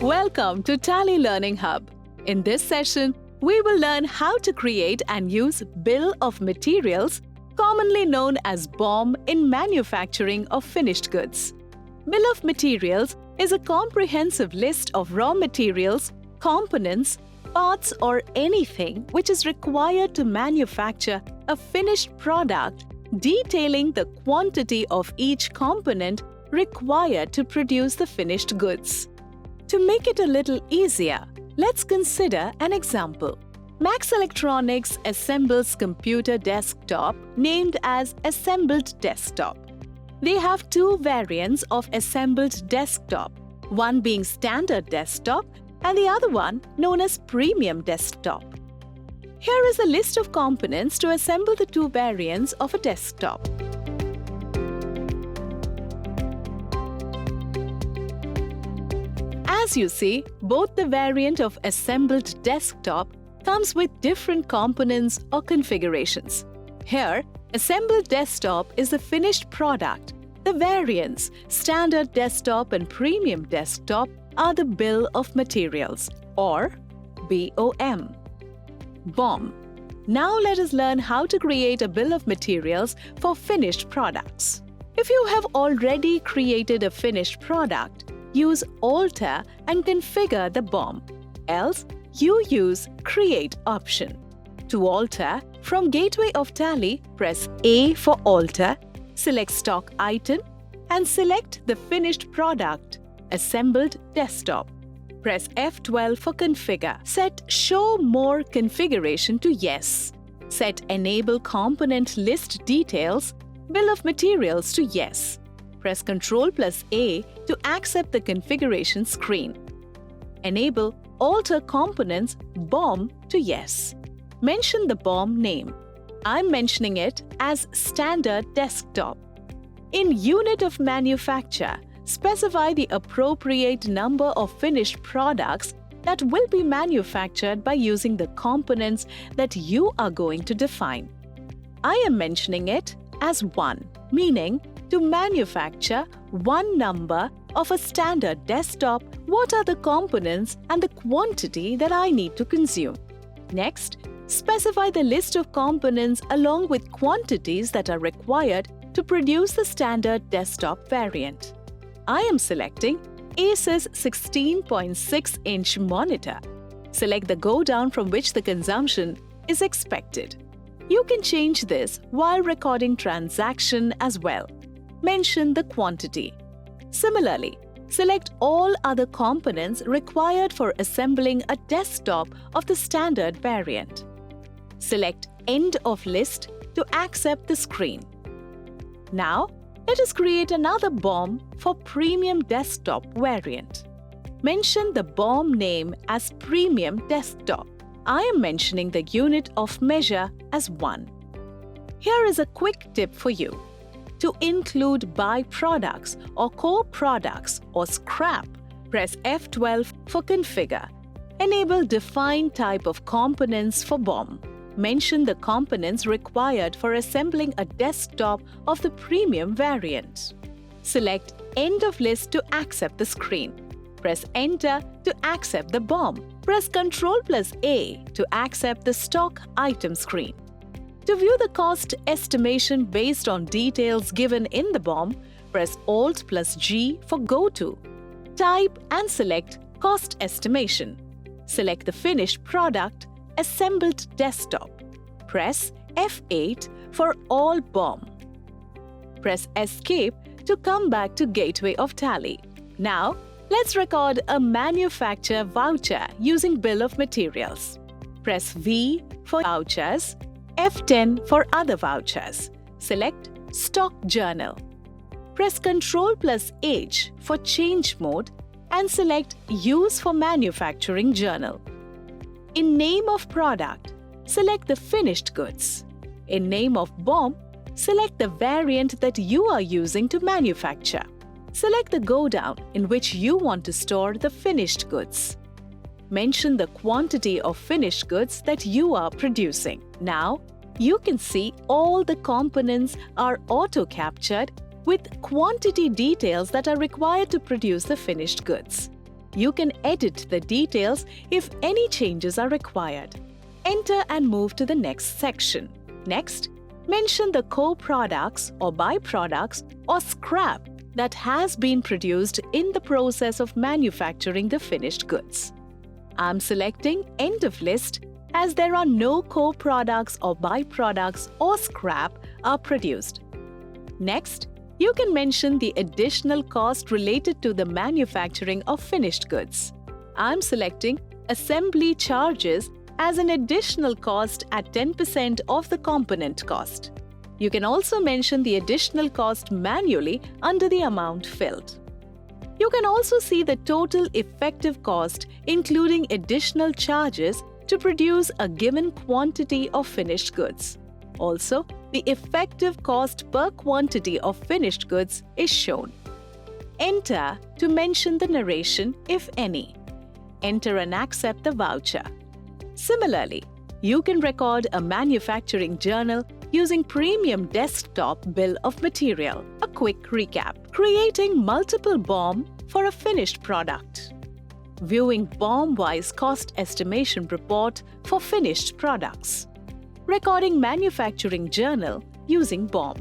Welcome to Tally Learning Hub. In this session, we will learn how to create and use Bill of Materials, commonly known as BoM in manufacturing of finished goods. Bill of Materials is a comprehensive list of raw materials, components, parts or anything which is required to manufacture a finished product, detailing the quantity of each component required to produce the finished goods. To make it a little easier, let's consider an example. Max Electronics assembles computer desktop named as Assembled Desktop. They have two variants of Assembled Desktop, one being Standard Desktop and the other one known as Premium Desktop. Here is a list of components to assemble the two variants of a desktop. As you see, both the variant of Assembled Desktop comes with different components or configurations. Here, Assembled Desktop is the finished product. The variants, Standard Desktop and Premium Desktop, are the Bill of Materials, or BoM. BoM. Now let us learn how to create a bill of materials for finished products. If you have already created a finished product, use Alter and configure the BoM. Else, you use Create option. To alter, from Gateway of Tally, press A for Alter, select Stock Item, and select the finished product, Assembled Desktop. Press F12 for Configure. Set Show More Configuration to Yes. Set Enable Component List Details, Bill of Materials to Yes. Press Ctrl+A to accept the configuration screen. Enable Alter Components BoM to Yes. Mention the BoM name. I'm mentioning it as Standard Desktop. In Unit of Manufacture, specify the appropriate number of finished products that will be manufactured by using the components that you are going to define. I am mentioning it as 1, meaning to manufacture one number of a standard desktop, what are the components and the quantity that I need to consume? Next, specify the list of components along with quantities that are required to produce the standard desktop variant. I am selecting Asus 16.6-inch monitor. Select the go down from which the consumption is expected. You can change this while recording transaction as well. Mention the quantity. Similarly, select all other components required for assembling a desktop of the standard variant. Select End of List to accept the screen. Now, let us create another BoM for Premium Desktop variant. Mention the BoM name as Premium Desktop. I am mentioning the unit of measure as 1. Here is a quick tip for you. To include byproducts or core products or scrap, press F12 for Configure. Enable Define Type of Components for BoM. Mention the components required for assembling a desktop of the Premium variant. Select End of List to accept the screen. Press Enter to accept the BoM. Press Ctrl+A to accept the Stock Item screen. To view the cost estimation based on details given in the BoM, press Alt+G for Go To. Type and select Cost Estimation. Select the finished product, Assembled Desktop. Press F8 for all BoM. Press Escape to come back to Gateway of Tally. Now, let's record a manufacturer voucher using Bill of Materials. Press V for vouchers, F10 for other vouchers. Select Stock Journal. Press Ctrl+H for Change Mode and select Use for Manufacturing Journal. In Name of Product, select the finished goods. In Name of BoM, select the variant that you are using to manufacture. Select the go down in which you want to store the finished goods. Mention the quantity of finished goods that you are producing. Now, you can see all the components are auto-captured with quantity details that are required to produce the finished goods. You can edit the details if any changes are required. Enter and move to the next section. Next, mention the co-products or byproducts or scrap that has been produced in the process of manufacturing the finished goods. I'm selecting End of List as there are no co-products or byproducts or scrap are produced. Next, you can mention the additional cost related to the manufacturing of finished goods. I'm selecting Assembly Charges as an additional cost at 10% of the component cost. You can also mention the additional cost manually under the amount filled. You can also see the total effective cost, including additional charges to produce a given quantity of finished goods. Also, the effective cost per quantity of finished goods is shown. Enter to mention the narration, if any. Enter and accept the voucher. Similarly, you can record a manufacturing journal using Premium Desktop Bill of Material. A quick recap: creating multiple BoM for a finished product. Viewing BoM-wise cost estimation report for finished products. Recording manufacturing journal using BoM.